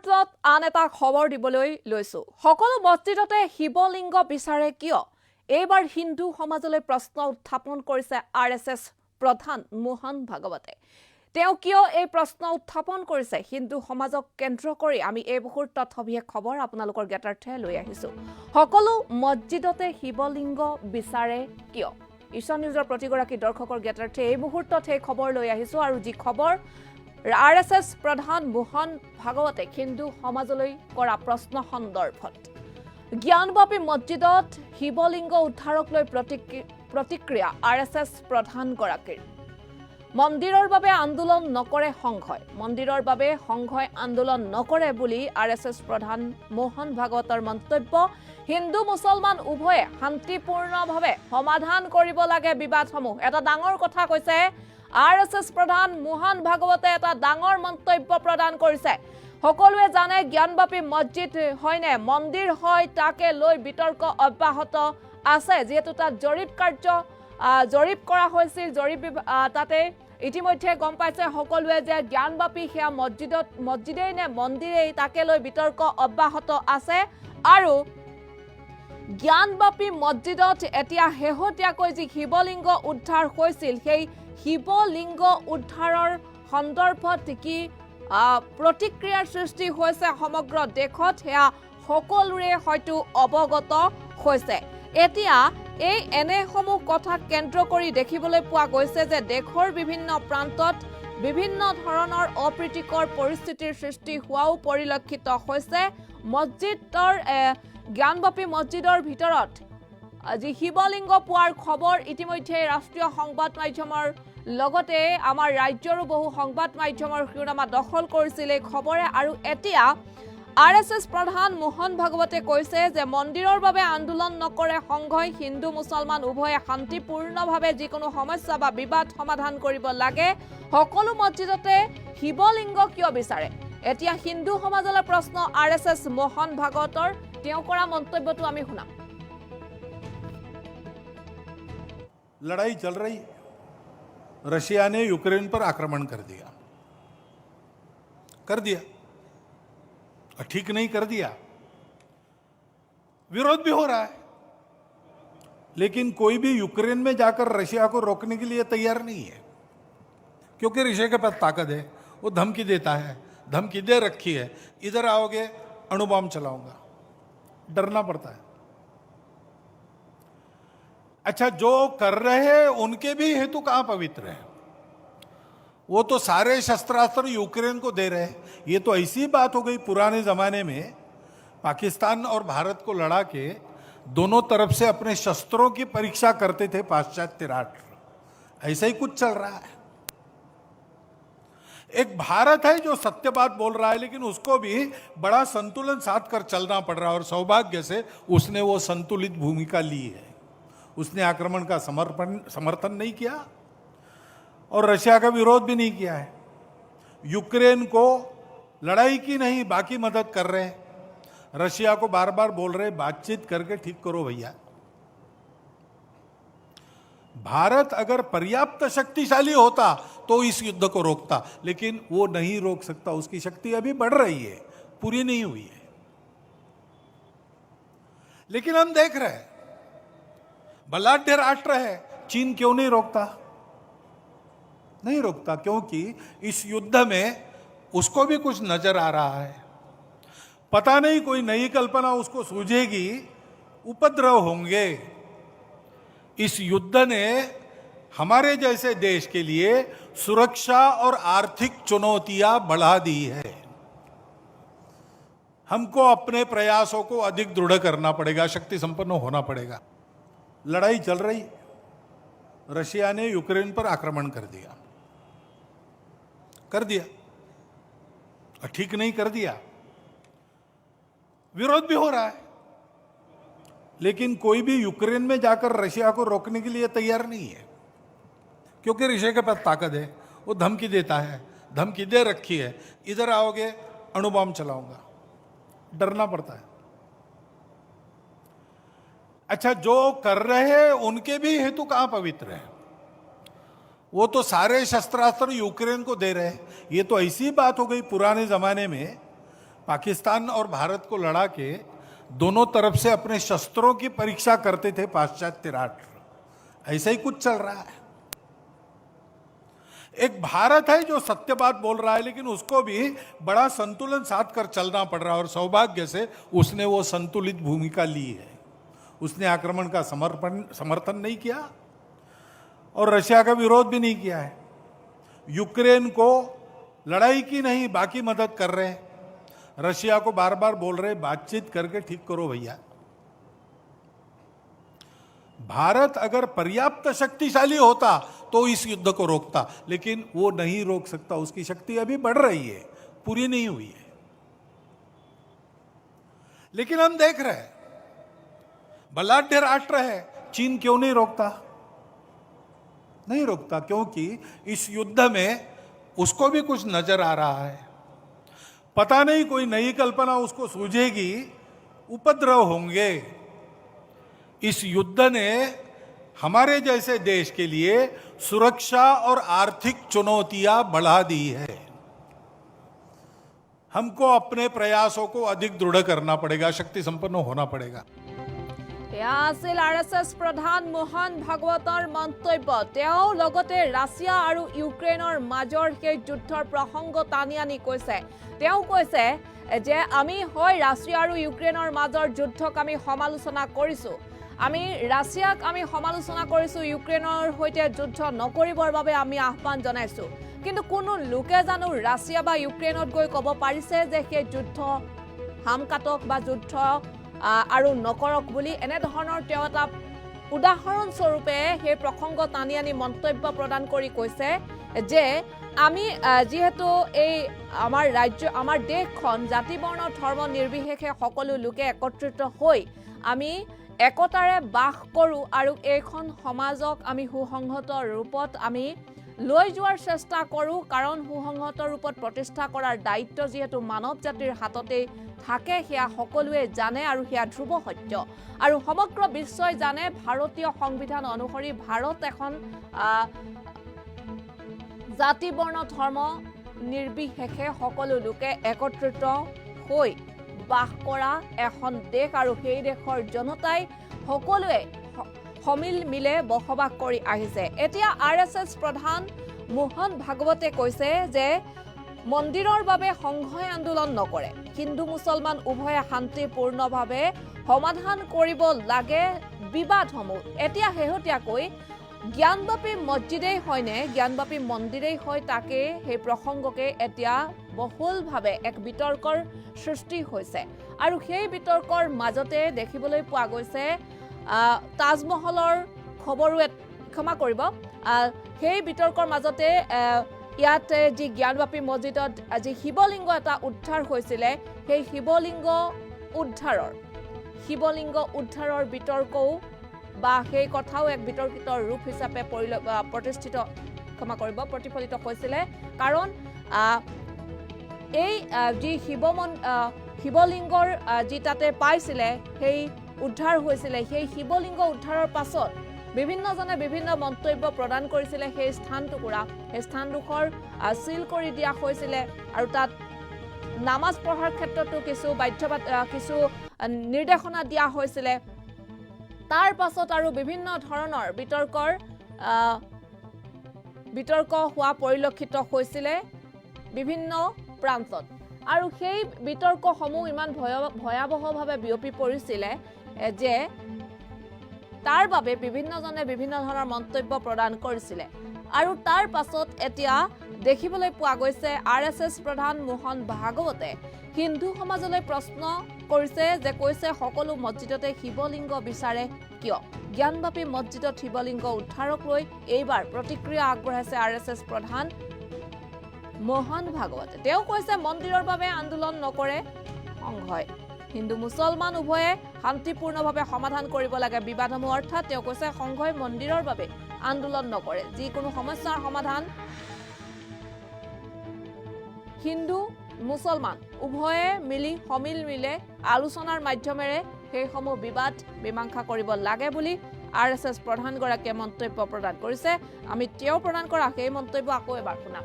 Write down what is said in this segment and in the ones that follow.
মুহূৰ্তত আন এটা খবৰ দিবলৈ লৈছো। সকলো মছজিদতে শিৱলিংগ বিচাৰে কিয়? এইবাৰ হিন্দু সমাজলৈ প্ৰশ্ন উত্থাপন কৰিছে আৰএছএছ প্ৰধান মোহন ভাগৱতে। তেওঁ কিয় এই প্ৰশ্ন উত্থাপন কৰিছে হিন্দু সমাজক কেন্দ্ৰ কৰি আমি এই মুহূৰ্তত সবিশেষ খবৰ আপোনালোকৰ জ্ঞাতাৰ্থে লৈ আহিছো। সকলো মছজিদতে শিৱলিংগ বিচাৰে কিয়? ঈশান নিউজৰ প্ৰতিগৰাকী দৰ্শকৰ জ্ঞাতাৰ্থে এই মুহূৰ্তত এই খবৰ লৈ আহিছো আৰু যি খবৰ আৰএছএছ প্ৰধান মোহন ভাগৱতে হিন্দু সমাজলৈ কৰা প্ৰশ্ন সন্দৰ্ভত জ্ঞানবাপী মছজিদত শিৱলিংগ উদ্ধাৰক লৈ প্ৰতিক্ৰিয়া আৰএছএছ প্ৰধানগৰাকীৰ। মন্দিৰৰ বাবে আন্দোলন নকৰে সংঘই। মন্দিৰৰ বাবে সংঘই আন্দোলন নকৰে বুলি আৰএছএছ প্ৰধান মোহন ভাগৱতৰ মন্তব্য। হিন্দু মুছলমান উভয়ে শান্তিপূৰ্ণভাৱে সমাধান কৰিব লাগে বিবাদসমূহ। এটা ডাঙৰ কথা কৈছে আৰএছএছ প্ৰধান মোহন ভাগৱতে, এটা ডাঙৰ মন্তব্য প্ৰদান কৰিছে। সকলোৱে জানে জ্ঞানবাপী মছজিদ হয়নে মন্দিৰ হয়, তাকে লৈ বিতৰ্ক অব্যাহত আছে। যেহেতু তাত জৰীপ কৰা হৈছিল, তাতে ইতিমধ্যে গম পাইছে সকলোৱে যে জ্ঞানবাপী সেয়া মছজিদেই নে মন্দিৰেই, তাকে লৈ বিতৰ্ক অব্যাহত আছে। আৰু জ্ঞানবাপী মছজিদত এতিয়া শেহতীয়াকৈ যি শিৱলিংগ উদ্ধাৰ হৈছিল, সেই শিৱলিংগ উদ্ধাৰৰ সন্দৰ্ভত কি প্ৰতিক্ৰিয়াৰ সৃষ্টি হৈছে সমগ্ৰ দেশত, সেয়া সকলোৰে হয়তো অৱগত হৈছে। এতিয়া এই এনেসমূহ কথা কেন্দ্ৰ কৰি দেখিবলৈ পোৱা গৈছে যে দেশৰ বিভিন্ন প্ৰান্তত বিভিন্ন ধৰণৰ অপ্ৰীতিকৰ পৰিস্থিতিৰ সৃষ্টি হোৱাও পৰিলক্ষিত হৈছে। জ্ঞানবাপী মছজিদৰ ভিতৰত যি শিৱলিংগ পোৱাৰ খবৰ ইতিমধ্যে ৰাষ্ট্ৰীয় সংবাদ মাধ্যমৰ লগতে আমাৰ ৰাজ্যৰো বহু সংবাদ মাধ্যমৰ শিৰোনামা দখল কৰিছিল এই খবৰে। আৰু এতিয়া আৰএছএছ প্ৰধান মোহন ভাগৱতে কৈছে যে মন্দিৰৰ বাবে আন্দোলন নকৰে সংঘই। হিন্দু মুছলমান উভয়ে শান্তিপূৰ্ণভাৱে যিকোনো সমস্যা বা বিবাদ সমাধান কৰিব লাগে। সকলো মছজিদতে শিৱলিংগ কিয় বিচাৰে? এতিয়া হিন্দু সমাজলৈ প্ৰশ্ন আৰএছএছ মোহন ভাগৱতৰ। তেওঁ কৰা মন্তব্যটো আমি শুনাম। लड़ाई चल रही, रशिया ने यूक्रेन पर आक्रमण कर दिया और ठीक नहीं कर दिया, विरोध भी हो रहा है। लेकिन कोई भी यूक्रेन में जाकर रशिया को रोकने के लिए तैयार नहीं है, क्योंकि रशिया के पास ताकत है। वो धमकी देता है, धमकी दे रखी है, इधर आओगे अणु बम चलाऊंगा, डरना पड़ता है। अच्छा, जो कर रहे हैं उनके भी हेतु कहां पवित्र है? वो तो सारे शस्त्रास्त्र यूक्रेन को दे रहे हैं। ये तो ऐसी बात हो गई, पुराने जमाने में पाकिस्तान और भारत को लड़ा के दोनों तरफ से अपने शस्त्रों की परीक्षा करते थे पाश्चात्य राष्ट्र। ऐसा ही कुछ चल रहा है। एक भारत है जो सत्य बात बोल रहा है, लेकिन उसको भी बड़ा संतुलन साध कर चलना पड़ रहा है। और सौभाग्य से उसने वो संतुलित भूमिका ली है। उसने आक्रमण का समर्थन नहीं किया और रशिया का विरोध भी नहीं किया है। यूक्रेन को लड़ाई की नहीं बाकी मदद कर रहे हैं। रशिया को बार बार बोल रहे बातचीत करके ठीक करो भैया। भारत अगर पर्याप्त शक्तिशाली होता तो इस युद्ध को रोकता, लेकिन वो नहीं रोक सकता। उसकी शक्ति अभी बढ़ रही है, पूरी नहीं हुई है। लेकिन हम देख रहे हैं बलाढ्य राष्ट्र है, चीन क्यों नहीं रोकता? नहीं रोकता क्योंकि इस युद्ध में उसको भी कुछ नजर आ रहा है। पता नहीं कोई नई कल्पना उसको सूझेगी, उपद्रव होंगे। इस युद्ध ने हमारे जैसे देश के लिए सुरक्षा और आर्थिक चुनौतियां बढ़ा दी है। हमको अपने प्रयासों को अधिक दृढ़ करना पड़ेगा, शक्ति संपन्न होना पड़ेगा। लड़ाई चल रही, रशिया ने यूक्रेन पर आक्रमण कर दिया और ठीक नहीं कर दिया, विरोध भी हो रहा है। लेकिन कोई भी यूक्रेन में जाकर रशिया को रोकने के लिए तैयार नहीं है, क्योंकि रशिया के पास ताकत है। वो धमकी देता है, धमकी दे रखी है, इधर आओगे अणु बम चलाऊंगा, डरना पड़ता है। अच्छा, जो कर रहे हैं उनके भी हेतु कहां पवित्र है? वो तो सारे शस्त्रास्त्र यूक्रेन को दे रहे हैं। ये तो ऐसी बात हो गई, पुराने जमाने में पाकिस्तान और भारत को लड़ा के दोनों तरफ से अपने शस्त्रों की परीक्षा करते थे पाश्चात्य राष्ट्र। ऐसा ही कुछ चल रहा है। एक भारत है जो सत्य बात बोल रहा है, लेकिन उसको भी बड़ा संतुलन साध कर चलना पड़ रहा है, और सौभाग्य से उसने वो संतुलित भूमिका ली है। उसने आक्रमण का समर्थन नहीं किया और रशिया का विरोध भी नहीं किया है। यूक्रेन को लड़ाई की नहीं, बाकी मदद कर रहे हैं। रशिया को बार बार बोल रहे बातचीत करके ठीक करो भैया। भारत अगर पर्याप्त शक्तिशाली होता तो इस युद्ध को रोकता, लेकिन वो नहीं रोक सकता। उसकी शक्ति अभी बढ़ रही है, पूरी नहीं हुई है। लेकिन हम देख रहे हैं, बलाढ्य राष्ट्र है, चीन क्यों नहीं रोकता? नहीं रोकता क्योंकि इस युद्ध में उसको भी कुछ नजर आ रहा है। पता नहीं कोई नई कल्पना उसको सूझेगी, उपद्रव होंगे। इस युद्ध ने हमारे जैसे देश के लिए सुरक्षा और आर्थिक चुनौतियां बढ़ा दी है। हमको अपने प्रयासों को अधिक दृढ़ करना पड़ेगा, शक्ति संपन्न होना पड़ेगा। এয়া আছিল আৰএছএছ প্ৰধান মোহন ভাগৱতৰ মন্তব্য। তেওঁ লগতে ৰাছিয়া আৰু ইউক্ৰেইনৰ মাজৰ সেই যুদ্ধৰ প্ৰসংগ টানি আনি কৈছে, তেওঁ কৈছে যে আমি হয় ৰাছিয়া আৰু ইউক্ৰেইনৰ মাজৰ যুদ্ধক আমি সমালোচনা কৰিছোঁ, আমি ৰাছিয়াক আমি সমালোচনা কৰিছোঁ, ইউক্ৰেইনৰ সৈতে যুদ্ধ নকৰিবৰ বাবে আমি আহ্বান জনাইছোঁ। কিন্তু কোনো লোকে জানো ৰাছিয়া বা ইউক্ৰেইনত গৈ ক'ব পাৰিছে যে সেই যুদ্ধ হামকাটক বা যুদ্ধ আৰু নকৰক বুলি? এনেধৰণৰ তেওঁ এটা উদাহৰণস্বৰূপে সেই প্ৰসংগ টানি আনি মন্তব্য প্ৰদান কৰি কৈছে যে আমি যিহেতু এই আমাৰ ৰাজ্য, আমাৰ দেশখন জাতি বৰ্ণ ধৰ্ম নিৰ্বিশেষে সকলো লোকে একত্ৰিত হৈ আমি একতাৰে বাস কৰোঁ, আৰু এইখন সমাজক আমি সুসংহত ৰূপত আমি লৈ যোৱাৰ চেষ্টা কৰোঁ। কাৰণ সুসংহত ৰূপত প্ৰতিষ্ঠা কৰাৰ দায়িত্ব যিহেতু মানৱ জাতিৰ হাততেই থাকে, সেয়া সকলোৱে জানে আৰু সেয়া ধ্ৰুৱ সত্য। আৰু সমগ্ৰ বিশ্বই জানে ভাৰতীয় সংবিধান অনুসৰি ভাৰত এখন জাতি বৰ্ণ ধৰ্ম নিৰ্বিশেষে সকলো লোকে একত্ৰিত হৈ বাস কৰা এখন দেশ, আৰু সেই দেশৰ জনতাই সকলোৱে সমিল মিলে বসবাস কৰি আহিছে। এতিয়া আৰএছএছ প্ৰধান মোহন ভাগৱতে কৈছে যে মন্দিৰৰ বাবে সংঘই আন্দোলন নকৰে, হিন্দু মুছলমান উভয়ে শান্তিপূৰ্ণভাৱে সমাধান কৰিব লাগে বিবাদসমূহ। এতিয়া শেহতীয়াকৈ জ্ঞানবাপী মছজিদেই হয়নে জ্ঞানবাপী মন্দিৰেই হয়, তাকে সেই প্ৰসংগকে এতিয়া বহুলভাৱে এক বিতৰ্কৰ সৃষ্টি হৈছে। আৰু সেই বিতৰ্কৰ মাজতে দেখিবলৈ পোৱা গৈছে তাজমহলৰ খবৰো ক্ষমা কৰিব, সেই বিতৰ্কৰ মাজতে ইয়াত যি জ্ঞানবাপী মছজিদত যি শিৱলিংগ এটা উদ্ধাৰ হৈছিলে, সেই শিৱলিংগ উদ্ধাৰৰ বিতৰ্কও বা সেই কথাও এক বিতৰ্কিত ৰূপ হিচাপে প্ৰতিফলিত হৈছিলে। কাৰণ এই যি শিৱলিংগৰ যি তাতে পাইছিলে, সেই উদ্ধাৰ হৈছিলে, সেই শিৱলিংগ উদ্ধাৰৰ পাছত বিভিন্নজনে বিভিন্ন মন্তব্য প্ৰদান কৰিছিলে। সেই স্থানডোখৰ চিল কৰি দিয়া হৈছিলে, আৰু তাত নামাজ পঢ়াৰ ক্ষেত্ৰতো কিছু নিৰ্দেশনা দিয়া হৈছিলে। তাৰ পাছত আৰু বিভিন্ন ধৰণৰ বিতৰ্ক হোৱা পৰিলক্ষিত হৈছিলে বিভিন্ন প্ৰান্তত, আৰু সেই বিতৰ্কসমূহ ইমান ভয়াৱহভাৱে বিয়পি পৰিছিলে যে তাৰ বাবে বিভিন্নজনে বিভিন্ন ধৰণৰ মন্তব্য প্ৰদান কৰিছিলে। আৰু তাৰ পাছত এতিয়া দেখিবলৈ পোৱা গৈছে আৰএছএছ প্ৰধান মোহন ভাগৱতে হিন্দু সমাজলৈ প্ৰশ্ন কৰিছে, যে কৈছে সকলো মছজিদতে শিৱলিংগ বিচাৰে কিয়? জ্ঞানবাপী মছজিদত শিৱলিংগ উদ্ধাৰক লৈ এইবাৰ প্ৰতিক্ৰিয়া আগবঢ়াইছে আৰএছএছ প্ৰধান মোহন ভাগৱতে। তেওঁ কৈছে মন্দিৰৰ বাবে আন্দোলন নকৰে সংঘই, হিন্দু মুছলমান উভয়ে শান্তিপূৰ্ণভাৱে সমাধান কৰিব লাগে বিবাদসমূহ। অৰ্থাৎ তেওঁ কৈছে সংঘই মন্দিৰৰ বাবে আন্দোলন নকৰে, যিকোনো সমস্যাৰ সমাধান হিন্দু মুছলমান উভয়ে সমিল মিলে আলোচনাৰ মাধ্যমেৰে সেইসমূহ বিবাদ মীমাংসা কৰিব লাগে বুলি আৰএছএছ প্ৰধানগৰাকীয়ে মন্তব্য প্ৰদান কৰিছে। আমি তেওঁ প্ৰদান কৰা সেই মন্তব্য আকৌ এবাৰ শুনাম।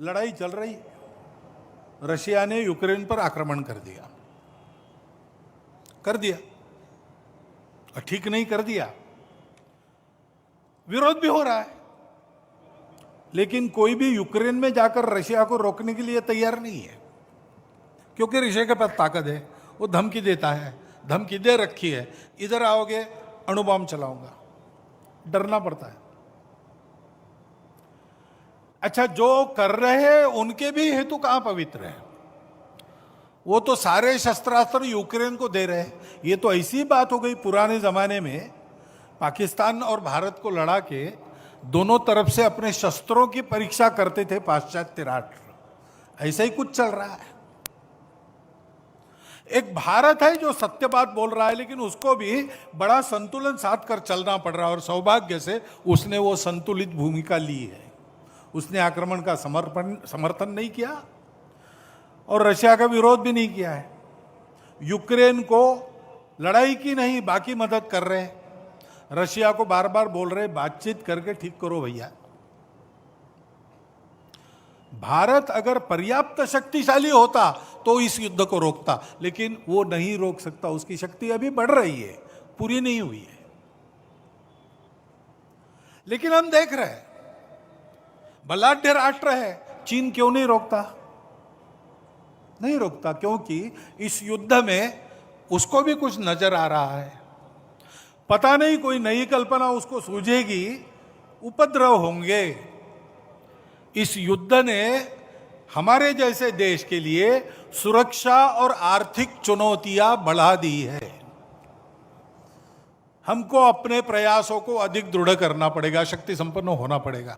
लड़ाई चल रही है, रशिया ने यूक्रेन पर आक्रमण कर दिया और ठीक नहीं कर दिया, विरोध भी हो रहा है, लेकिन कोई भी यूक्रेन में जाकर रशिया को रोकने के लिए तैयार नहीं है, क्योंकि रशिया के पास ताकत है, वो धमकी देता है, धमकी दे रखी है, इधर आओगे अणु बम चलाऊंगा, डरना पड़ता है। अच्छा, जो कर रहे हैं उनके भी हेतु कहां पवित्र है? वो तो सारे शस्त्रास्त्र यूक्रेन को दे रहे हैं। ये तो ऐसी बात हो गई, पुराने जमाने में पाकिस्तान और भारत को लड़ा के दोनों तरफ से अपने शस्त्रों की परीक्षा करते थे पाश्चात्य राष्ट्र। ऐसा ही कुछ चल रहा है। एक भारत है जो सत्य बात बोल रहा है, लेकिन उसको भी बड़ा संतुलन साध कर चलना पड़ रहा है, और सौभाग्य से उसने वो संतुलित भूमिका ली है। उसने आक्रमण का समर्थन नहीं किया और रशिया का विरोध भी नहीं किया है। यूक्रेन को लड़ाई की नहीं, बाकी मदद कर रहे हैं। रशिया को बार बार बोल रहे बातचीत करके ठीक करो भैया। भारत अगर पर्याप्त शक्तिशाली होता तो इस युद्ध को रोकता, लेकिन वो नहीं रोक सकता। उसकी शक्ति अभी बढ़ रही है, पूरी नहीं हुई है। लेकिन हम देख रहे हैं, बलाढ्य राष्ट्र है, चीन क्यों नहीं रोकता? नहीं रोकता क्योंकि इस युद्ध में उसको भी कुछ नजर आ रहा है। पता नहीं कोई नई कल्पना उसको सूझेगी, उपद्रव होंगे। इस युद्ध ने हमारे जैसे देश के लिए सुरक्षा और आर्थिक चुनौतियां बढ़ा दी है। हमको अपने प्रयासों को अधिक दृढ़ करना पड़ेगा, शक्ति संपन्न होना पड़ेगा।